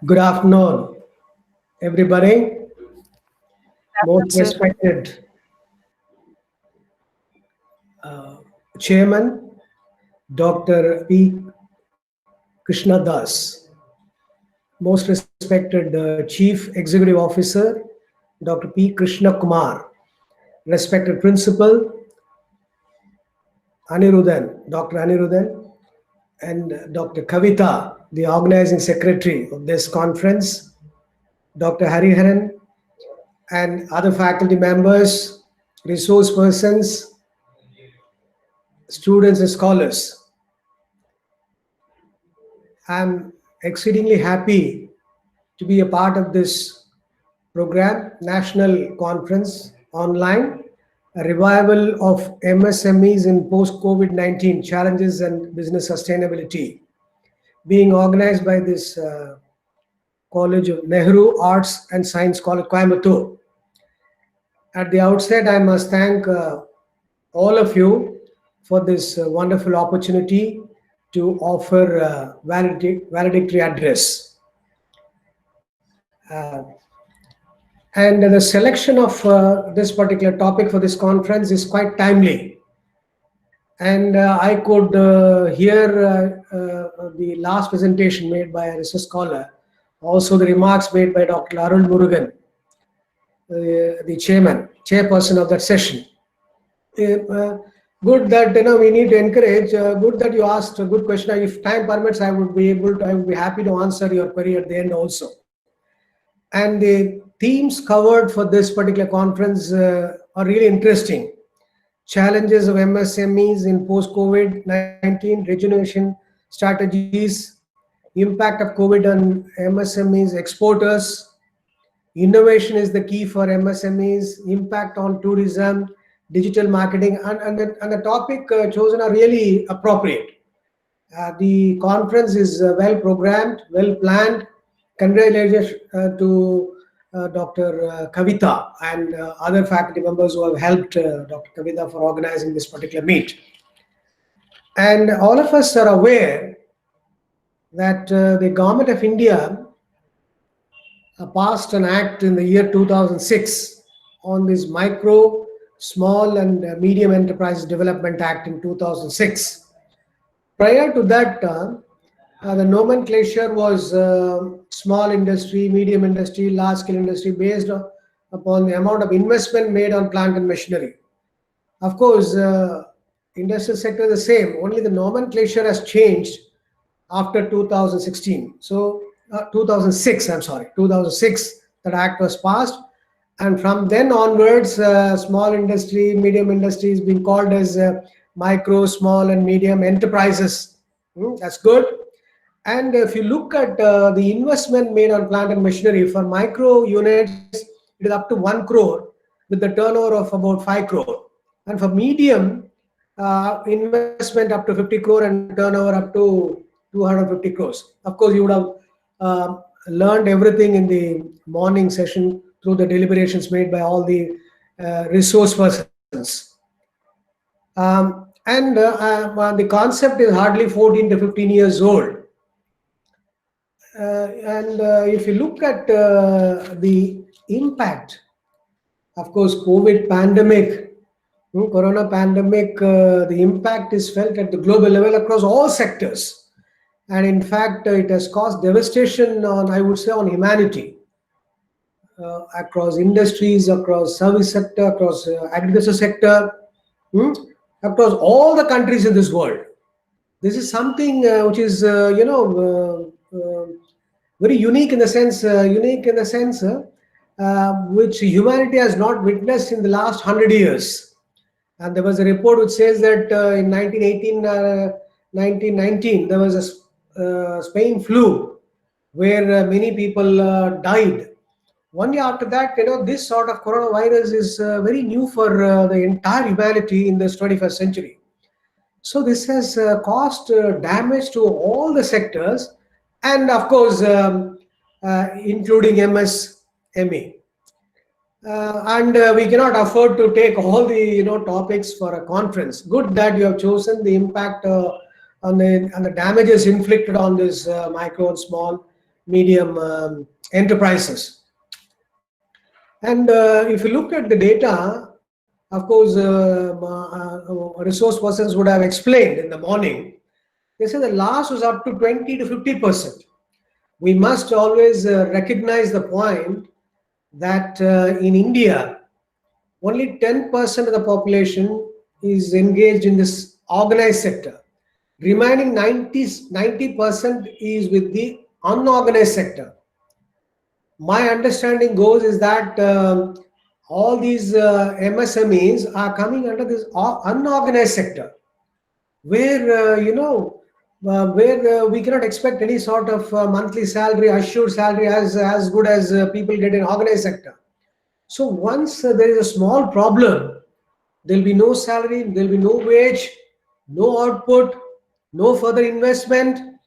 Good afternoon, everybody. Most Sir. respected Chairman, Dr. P. Krishna Das. Most respected Chief Executive Officer, Dr. P. Krishna Kumar. Respected Principal, Dr. Anirudhan, and Dr. Kavita, the organizing secretary of this conference, Dr. Hariharan, and other faculty members, resource persons, students and scholars. I'm exceedingly happy to be a part of this program, National Conference Online, a revival of MSMEs in post-COVID-19 challenges and business sustainability, being organized by this College of Nehru Arts and Science College, Coimbatore. At the outset, I must thank all of you for this wonderful opportunity to offer valedictory address. And the selection of this particular topic for this conference is quite timely. And I could hear the last presentation made by a research scholar, also the remarks made by Dr. Arul Murugan, the chairperson of that session. Good that we need to encourage. Good that you asked a good question. If time permits, I would be happy to answer your query at the end also. And the themes covered for this particular conference are really interesting. Challenges of MSMEs in post-COVID-19, regeneration strategies, impact of COVID on MSMEs, exporters, innovation is the key for MSMEs, impact on tourism, digital marketing, and the topic chosen are really appropriate. The conference is well programmed, well planned. Congratulations to Dr. Kavita and other faculty members who have helped Dr. Kavita for organizing this particular meet. And all of us are aware that the Government of India passed an act in the year 2006 on this Micro, Small and Medium Enterprise Development Act in 2006. Prior to that, the nomenclature was small industry, medium industry, large scale industry based upon the amount of investment made on plant and machinery. Of course, industrial sector is the same, only the nomenclature has changed after 2016. So 2006, I'm sorry, 2006, that act was passed. And from then onwards, small industry, medium industry is being called as micro, small and medium enterprises. That's good. And if you look at the investment made on plant and machinery for micro units, it is up to 1 crore with the turnover of about 5 crore. And for medium, investment up to 50 crore and turnover up to 250 crores. Of course, you would have learned everything in the morning session through the deliberations made by all the resource persons. The concept is hardly 14 to 15 years old. If you look at the impact, of course, COVID pandemic, corona pandemic, the impact is felt at the global level across all sectors. And in fact, it has caused devastation on, I would say, on humanity, across industries, across service sector, across agriculture sector, across all the countries in this world. This is something which is, very unique in the sense, which humanity has not witnessed in the last 100 years. And there was a report which says that in 1919, there was a Spain flu where many people died. 1 year after that, this sort of coronavirus is very new for the entire humanity in this 21st century. So this has caused damage to all the sectors, and of course, including MSME. We cannot afford to take all the topics for a conference. Good that you have chosen the impact on the damages inflicted on this micro and small medium enterprises. And if you look at the data, of course, resource persons would have explained in the morning. They said the loss was up to 20 to 50%. We must always recognize the point that in India, only 10% of the population is engaged in this organized sector. Remaining 90% is with the unorganized sector. My understanding goes is that all these MSMEs are coming under this unorganized sector, where where we cannot expect any sort of monthly salary, assured salary as good as people get in organized sector. So once there is a small problem, there'll be no salary, there'll be no wage, no output, no further investment,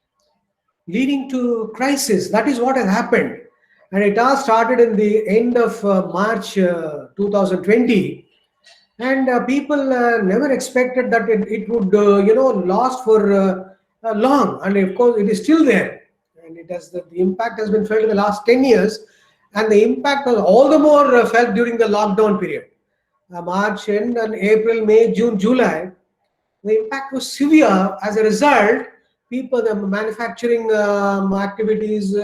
leading to crisis. That is what has happened. And it all started in the end of March 2020. And people never expected that it would, last for long. And of course, it is still there. And it has the impact has been felt in the last 10 years. And the impact was all the more felt during the lockdown period. March end and April, May, June, July, the impact was severe. As a result, people, the manufacturing activities,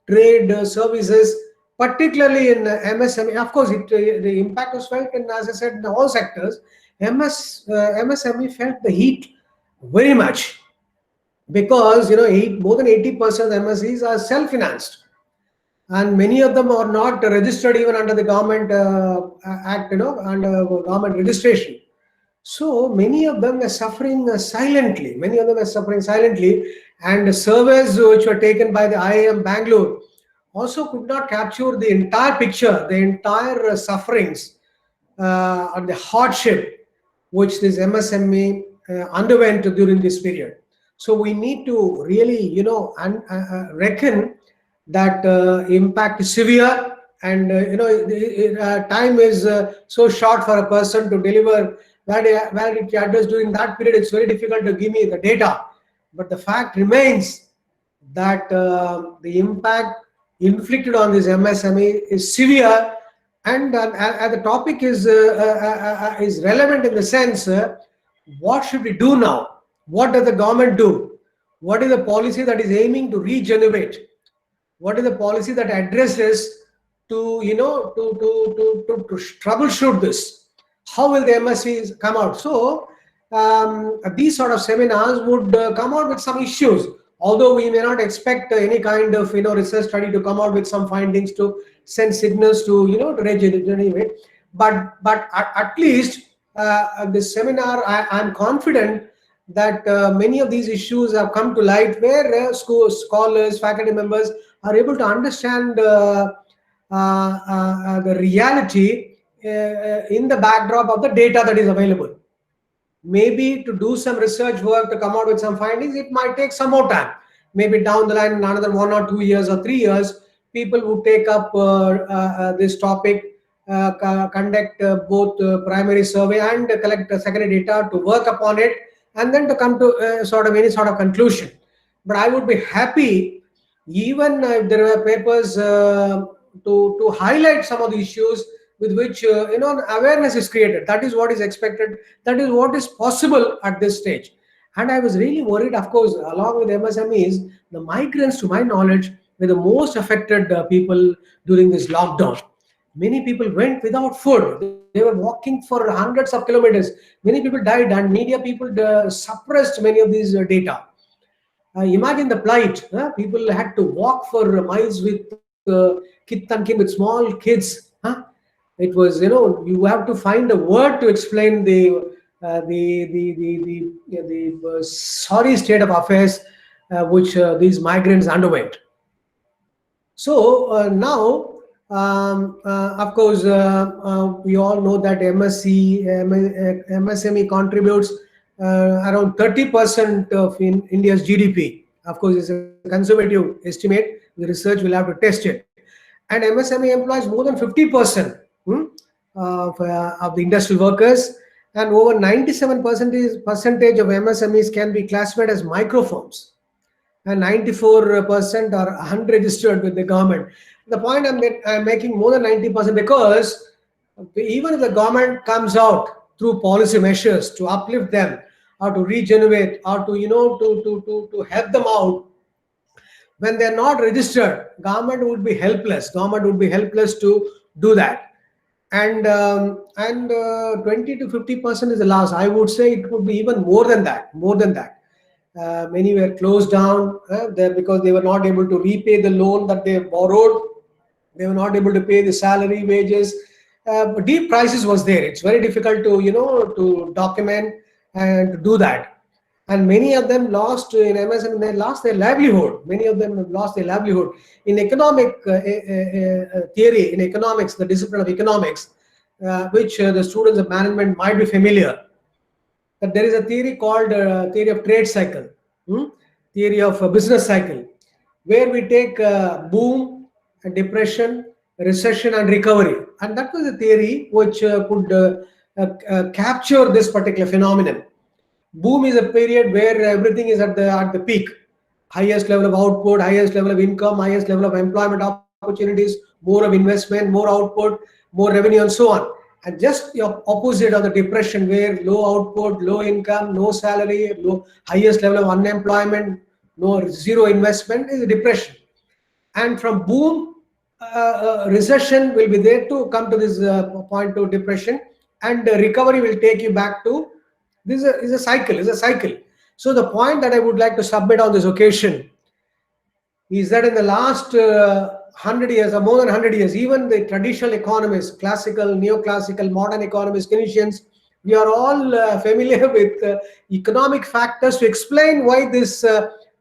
trade, services, particularly in MSME, of course, the impact was felt in, as I said, in all sectors. MSME felt the heat very much because more than 80% of MSEs are self-financed, and many of them are not registered even under the government act, under government registration. So many of them are suffering silently. Many of them are suffering silently, and surveys which were taken by the IIM Bangalore also could not capture the entire picture, the entire sufferings and the hardship which this MSME underwent during this period. So we need to really, reckon that impact is severe, and time is so short for a person to deliver validity address during that period. It's very difficult to give me the data, but the fact remains that the impact inflicted on this MSME is severe, and the topic is relevant in the sense, what should we do now? What does the government do? What is the policy that is aiming to regenerate? What is the policy that addresses to troubleshoot this? How will the MSCs come out? So these sort of seminars would come out with some issues, although we may not expect any kind of research study to come out with some findings to send signals to to regenerate. But at least this seminar, I'm confident that many of these issues have come to light, where scholars, faculty members are able to understand the reality in the backdrop of the data that is available. Maybe to do some research work to come out with some findings, it might take some more time. Maybe down the line, in another 1 or 2 years or 3 years, people would take up this topic, conduct both primary survey and collect secondary data to work upon it, and then to come to any sort of conclusion. But I would be happy even if there were papers to highlight some of the issues with which awareness is created. That is what is expected. That is what is possible at this stage. And I was really worried, of course, along with MSMEs, the migrants, to my knowledge, were the most affected people during this lockdown. Many people went without food. They were walking for hundreds of kilometers. Many people died, and media people suppressed many of these data. Imagine the plight. People had to walk for miles with kith and kin, with small kids. It was, you have to find a word to explain the sorry state of affairs which these migrants underwent. So now, of course, we all know that MSME contributes around 30% of India's GDP. Of course, it's a conservative estimate. The research will have to test it. And MSME employs more than 50% of the industrial workers, and over 97% of MSMEs can be classified as micro firms. and 94% are unregistered with the government. The point I'm making more than 90% because even if the government comes out through policy measures to uplift them or to regenerate or to to help them out, when they're not registered, government would be helpless. Government would be helpless to do that. And 20 to 50% is the last. I would say it would be even more than that. More than that. Many were closed down there because they were not able to repay the loan that they borrowed. They were not able to pay the salary, wages. Deep crisis was there. It's very difficult to to document and to do that. And many of them lost in MSM. They lost their livelihood. Many of them have lost their livelihood in economic theory. In economics, the discipline of economics, which the students of management might be familiar. That there is a theory called theory of trade cycle, theory of business cycle, where we take boom, depression, recession, and recovery. And that was a theory which could capture this particular phenomenon. Boom is a period where everything is at the peak, highest level of output, highest level of income, highest level of employment opportunities, more of investment, more output, more revenue, and so on. And just the opposite of the depression, where low output, low income, no salary, low highest level of unemployment, no zero investment, is a depression. And from boom, recession will be there to come to this point to depression, and recovery will take you back to this is a cycle. Is a cycle. So the point that I would like to submit on this occasion is that in the last 100 years or more than 100 years, even the traditional economists, classical, neoclassical, modern economists, Keynesians, we are all familiar with economic factors to explain why this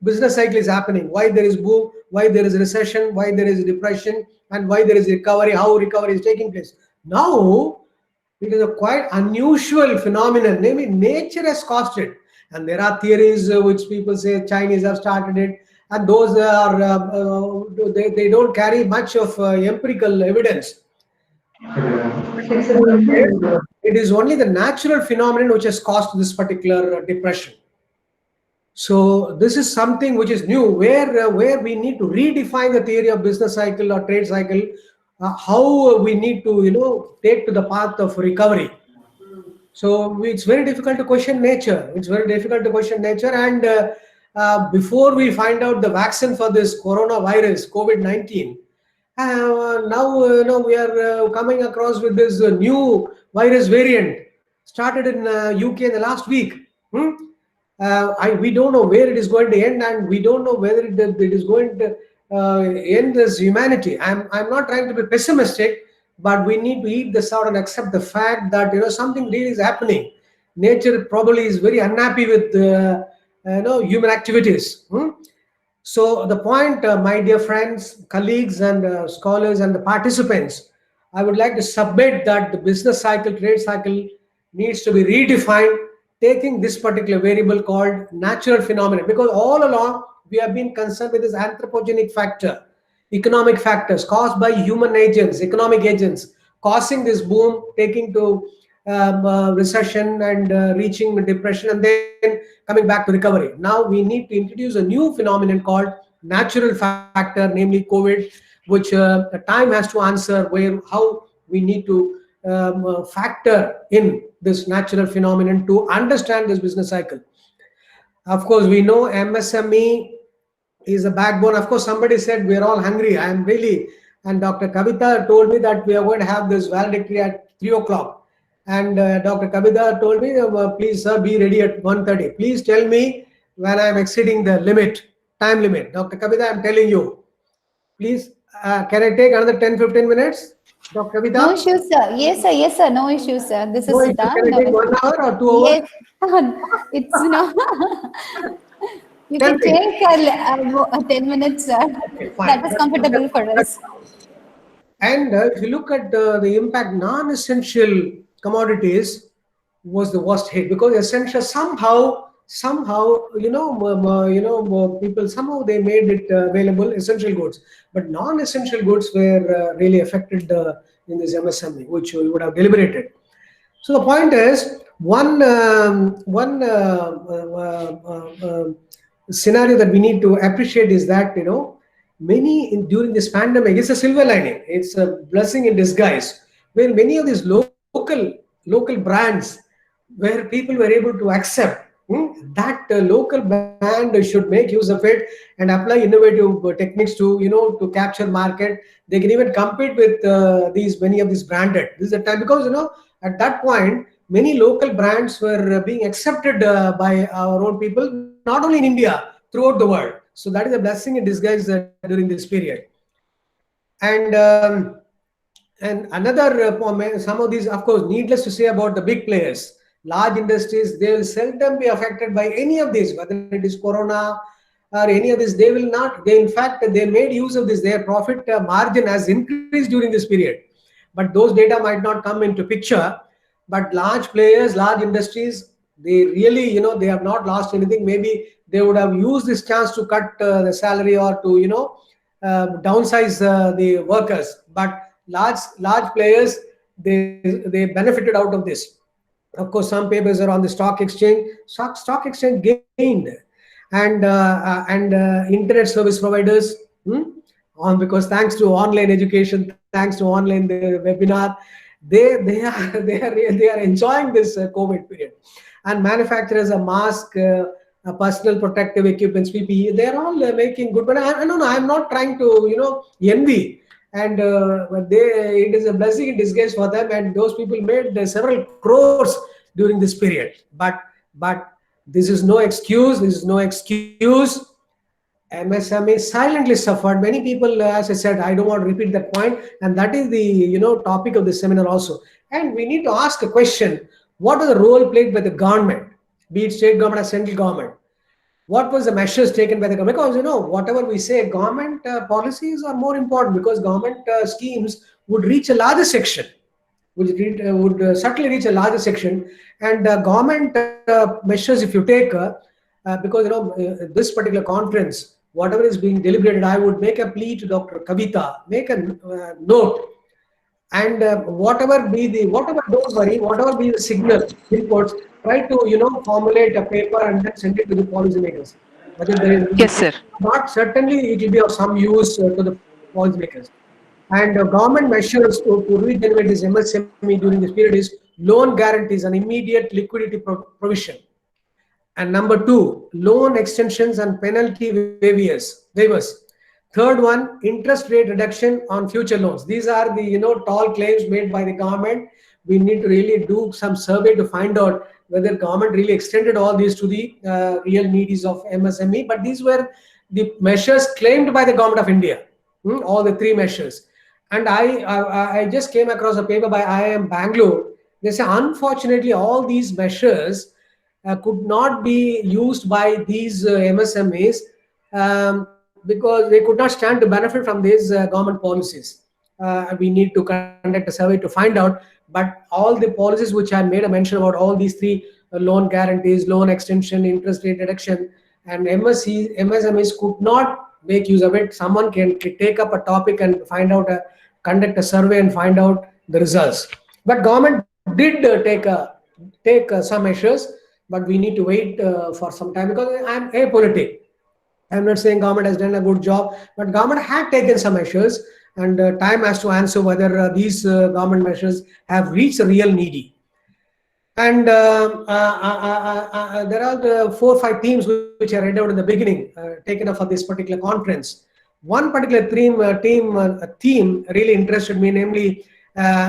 business cycle is happening, why there is boom, why there is recession, why there is depression, and why there is recovery, how recovery is taking place. Now, it is a quite unusual phenomenon. Namely, nature has caused it. And there are theories which people say Chinese have started it. And those are, they don't carry much of empirical evidence. It is only the natural phenomenon which has caused this particular depression. So this is something which is new, where we need to redefine the theory of business cycle or trade cycle, how we need to take to the path of recovery. So it's very difficult to question nature. It's very difficult to question nature. And before we find out the vaccine for this coronavirus, COVID-19, now we are coming across with this new virus variant started in UK in the last week. We don't know where it is going to end, and we don't know whether it is going to end this humanity. I'm not trying to be pessimistic, but we need to eat this out and accept the fact that something really is happening. Nature probably is very unhappy with human activities. So the point, my dear friends, colleagues, and scholars and the participants, I would like to submit that the business cycle, trade cycle needs to be redefined, taking this particular variable called natural phenomenon, because all along we have been concerned with this anthropogenic factor, economic factors caused by human agents, economic agents, causing this boom, taking to recession and reaching depression, and then coming back to recovery. Now we need to introduce a new phenomenon called natural factor, namely COVID, which time has to answer how we need to factor in this natural phenomenon to understand this business cycle. Of course, we know MSME is a backbone. Of course, somebody said we're all hungry. I am really, and Dr. Kavita told me that we are going to have this valedictory at 3 o'clock. And Dr. Kavita told me, please, sir, be ready at 1:30. Please tell me when I'm exceeding the time limit. Dr. Kavita, I'm telling you. Please, can I take another 10-15 minutes? Dr. Kavita? No issues, sir. Yes, sir. No issues, sir. This is done. Can I take 1 hour or 2 hours? Yes. It's no. You can take 10 minutes, sir. Okay, fine. That is comfortable for us. And if you look at the impact, non-essential commodities was the worst hit, because essential somehow people somehow they made it available, essential goods, but non-essential goods were really affected in this MSME, which we would have deliberated. So the point is, one scenario that we need to appreciate is that, many during this pandemic, it's a silver lining. It's a blessing in disguise, where many of these local brands, where people were able to accept that local brand should make use of it and apply innovative techniques to to capture market. They can even compete with these many of these branded. This is the time, because at that point many local brands were being accepted by our own people, not only in India, throughout the world. So that is a blessing in disguise during this period. And another some of these, of course, needless to say about the big players, large industries, they will seldom be affected by any of these, whether it is corona or any of this. They will not. They, in fact, they made use of this. Their profit margin has increased during this period, but those data might not come into picture. But large players, large industries, they really, they have not lost anything. Maybe they would have used this chance to cut the salary, or to downsize the workers. But large players, they benefited out of this. Of course, some papers are on the stock exchange. Stock exchange gained, and internet service providers, on, because thanks to online education, thanks to online webinar, they are enjoying this COVID period. And manufacturers of mask, personal protective equipments, PPE, they are all making good. But I don't know. I'm not trying to envy. And it is a blessing in disguise for them. And those people made several crores during this period. But this is no excuse. This is no excuse. MSME silently suffered. Many people, as I said, I don't want to repeat that point, and that is the topic of the seminar also. And we need to ask a question: what was the role played by the government, be it state government or central government? What was the measures taken by the government? Because whatever we say, government policies are more important, because government schemes would reach a larger section, would certainly reach a larger section. And government measures, if you take, because this particular conference, whatever is being deliberated, I would make a plea to Dr. Kavita, make a note, and whatever be the signal inputs, try to formulate a paper and then send it to the policymakers. Yes, sir. Not certainly it will be of some use to the policymakers. And government measures to regenerate this MSME during this period is loan guarantees and immediate liquidity provision. And number 2, loan extensions and penalty waivers. Third one, interest rate reduction on future loans. These are the tall claims made by the government. We need to really do some survey to find out whether government really extended all these to the real needs of MSME. But these were the measures claimed by the government of India. All the 3 measures. And I just came across a paper by IIM Bangalore. They say, unfortunately, all these measures could not be used by these MSMEs because they could not stand to benefit from these government policies. We need to conduct a survey to find out. But all the policies which I made a mention about, all these 3 loan guarantees, loan extension, interest rate reduction, and MSMEs could not make use of it. Someone can take up a topic and conduct a survey and find out the results. But government did take some measures, but we need to wait for some time, because I'm apolitic. I'm not saying government has done a good job, but government had taken some measures, and time has to answer whether these government measures have reached the real needy. And there are the 4 or 5 themes which I read out in the beginning, taken up for this particular conference. One particular theme really interested me, namely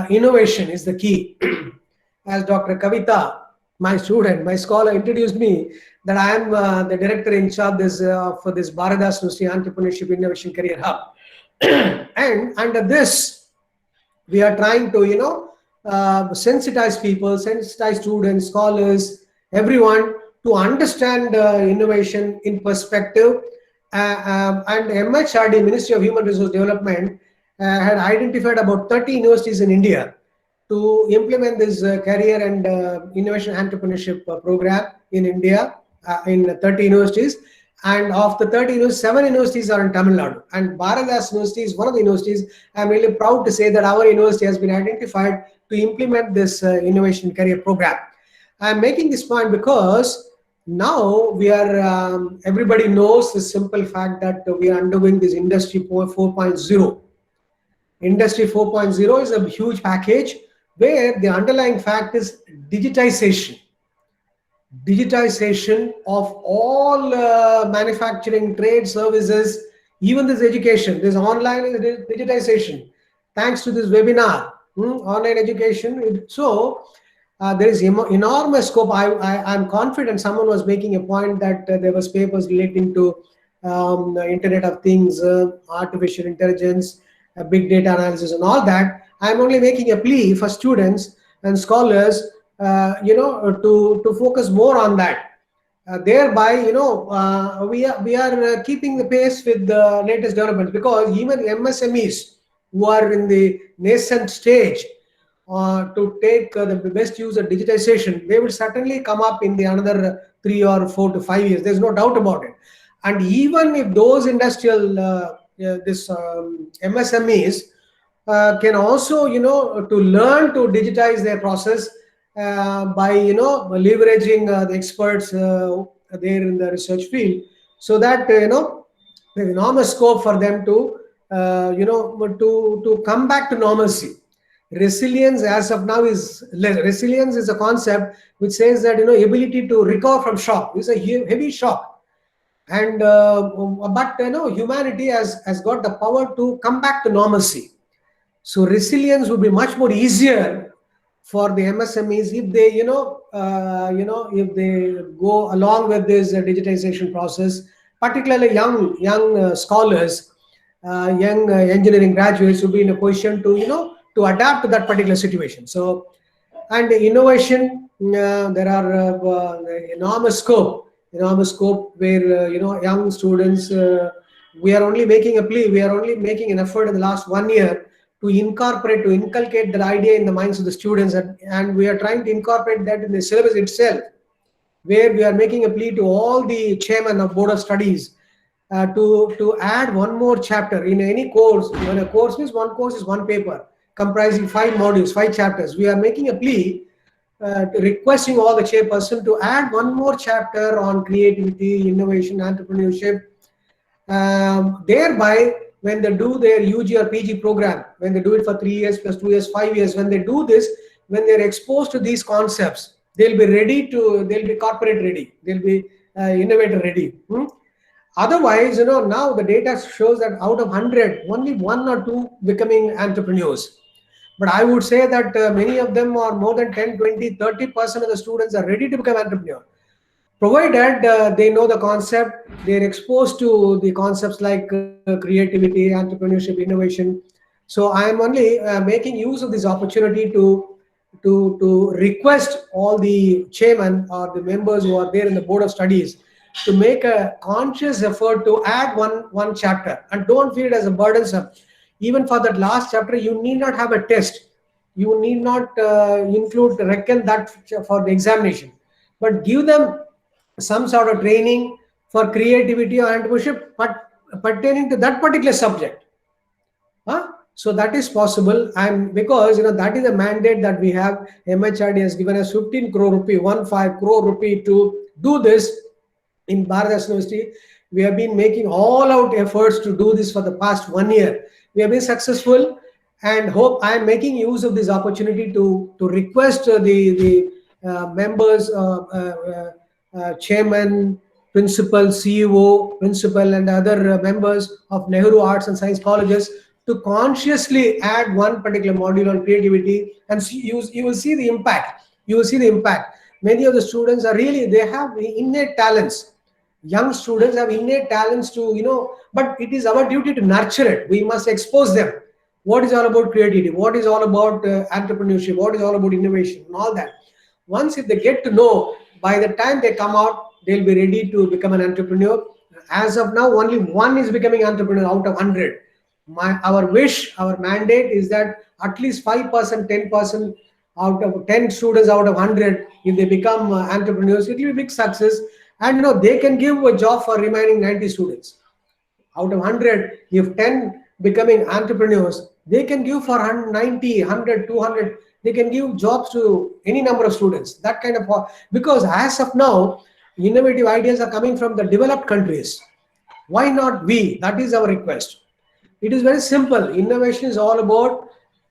innovation is the key. As Dr. Kavita, my student, my scholar, introduced me, that I am the director in charge for this Bharadas University Entrepreneurship Innovation Career Hub. And under this, we are trying to, sensitize people, sensitize students, scholars, everyone to understand innovation in perspective. And MHRD, Ministry of Human Resource Development, had identified about 30 universities in India to implement this career and innovation entrepreneurship program in India, in 30 universities. And of the 30 universities, 7 universities are in Tamil Nadu. And Bharadas University is one of the universities. I'm really proud to say that our university has been identified to implement this innovation career program. I'm making this point because Now we are, everybody knows the simple fact that we are undergoing this Industry 4.0. Industry 4.0 is a huge package where the underlying fact is digitization. Digitization of all manufacturing, trade, services, even this education, this online digitization, thanks to this webinar, online education. So there is enormous scope. I'm confident someone was making a point that there was papers relating to Internet of Things, artificial intelligence, big data analysis, and all that. I'm only making a plea for students and scholars, to focus more on that. Thereby, we are keeping the pace with the latest developments, because even MSMEs who are in the nascent stage to take the best use of digitization, they will certainly come up in the another 3 or 4 to 5 years. There's no doubt about it. And even if those industrial MSMEs can also, to learn to digitize their process by, leveraging the experts there in the research field, so that, there's enormous scope for them to, to come back to normalcy. Resilience as of now is less. Resilience is a concept which says that, ability to recover from shock. It's a heavy shock. And but humanity has got the power to come back to normalcy. So resilience would be much more easier for the MSMEs if they, if they go along with this digitization process, particularly young scholars, young engineering graduates will be in a position to, to adapt to that particular situation. So, and innovation, there are enormous scope where, young students, we are only making a plea, we are only making an effort in the last 1 year to inculcate that idea in the minds of the students, and we are trying to incorporate that in the syllabus itself, where we are making a plea to all the chairmen of board of studies to add one more chapter in any course. When a course means one course is one paper comprising 5 modules, 5 chapters. We are making a plea requesting all the chairperson to add one more chapter on creativity, innovation, entrepreneurship. Thereby, when they do their UG or PG program, when they do it for 3 years plus 2 years, 5 years, when they do this, when they're exposed to these concepts, they'll be corporate ready, they'll be innovator ready. Otherwise, now the data shows that out of 100, only 1 or 2 becoming entrepreneurs. But I would say that many of them, are more than 10, 20, 30% of the students are ready to become entrepreneur, provided they know the concept, they're exposed to the concepts like creativity, entrepreneurship, innovation. So I am only making use of this opportunity to request all the chairmen or the members who are there in the board of studies to make a conscious effort to add one chapter, and don't feel it as a burdensome. Even for that last chapter, you need not have a test, you need not reckon that for the examination, but give them some sort of training for creativity or entrepreneurship, but pertaining to that particular subject. So that is possible, and because that is a mandate that we have. MHRD has given us 15 crore rupee, 15 crore rupee to do this in Bharat University. We have been making all out efforts to do this for the past 1 year. We have been successful, and hope I am making use of this opportunity to request the members, chairman, principal, CEO, principal, and other members of Nehru Arts and Science Colleges to consciously add one particular module on creativity, and you will see the impact. You will see the impact. Many of the students are really, they have innate talents. Young students have innate talents to, but it is our duty to nurture it. We must expose them. What is all about creativity? What is all about entrepreneurship? What is all about innovation and all that? Once if they get to know, by the time they come out, they'll be ready to become an entrepreneur. As of now, only 1 is becoming entrepreneur out of 100. Our wish, our mandate is that at least 5%, 10% out of 10 students out of 100, if they become entrepreneurs, it will be a big success. And they can give a job for remaining 90 students. Out of 100, if 10 becoming entrepreneurs, they can give for 90, 100, 200, they can give jobs to any number of students. That kind of, because as of now, innovative ideas are coming from the developed countries. Why not we? That is our request. It is very simple. Innovation is all about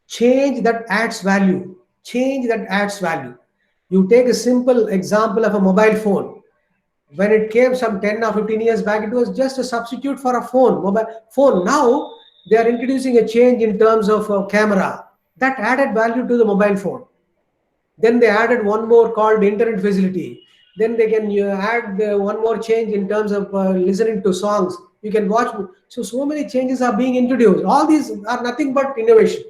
change that adds value. Change that adds value. You take a simple example of a mobile phone. When it came some 10 or 15 years back, it was just a substitute for a phone, mobile phone. Now they are introducing a change in terms of camera that added value to the mobile phone. Then they added one more called internet facility. Then they can add one more change in terms of listening to songs. You can watch. So many changes are being introduced. All these are nothing but innovation.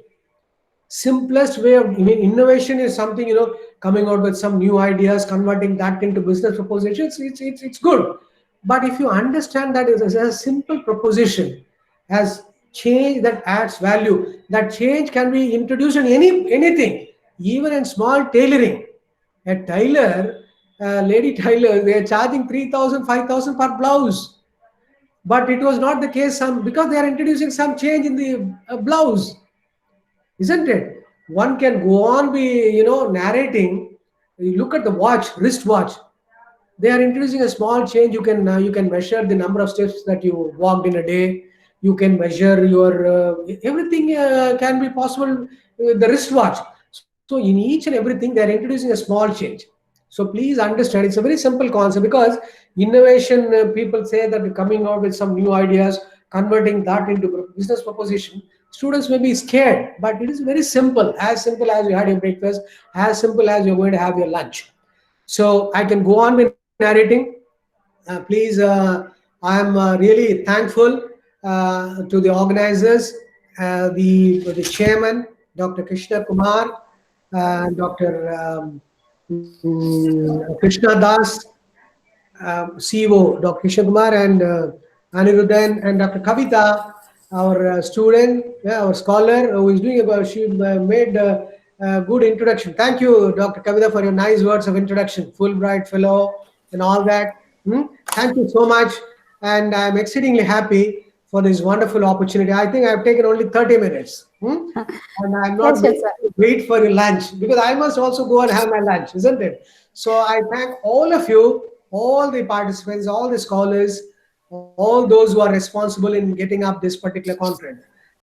Simplest way of, I mean, innovation is something, coming out with some new ideas, converting that into business propositions. It's good. But if you understand that as a simple proposition, as change that adds value, that change can be introduced in anything, even in small tailoring. A tailor, lady tailor, they are charging 3,000, 5,000 per blouse. But it was not the case because they are introducing some change in the blouse, isn't it? One can go on narrating. You look at the watch, wristwatch. They are introducing a small change. You can measure the number of steps that you walked in a day. You can measure your everything can be possible with the wristwatch. So in each and everything, they are introducing a small change. So please understand, it's a very simple concept, because innovation, people say that coming out with some new ideas, converting that into business proposition, students may be scared, but it is very simple as you had your breakfast, as simple as you're going to have your lunch. So I can go on with narrating. Please, I am really thankful to the organizers, the chairman, Dr. Krishna Kumar, Dr. Krishna Das, CEO, Dr. Krishna Kumar, and Aniruddhan, and Dr. Kavita, our student, our scholar, who is doing about, she made a good introduction. Thank you, Dr. Kavita, for your nice words of introduction, Fulbright Fellow, and all that. Thank you so much. And I'm exceedingly happy for this wonderful opportunity. I think I've taken only 30 minutes. And I'm not Yes, sir. wait for your lunch, because I must also go and have my lunch, isn't it? So I thank all of you, all the participants, all the scholars, all those who are responsible in getting up this particular conference.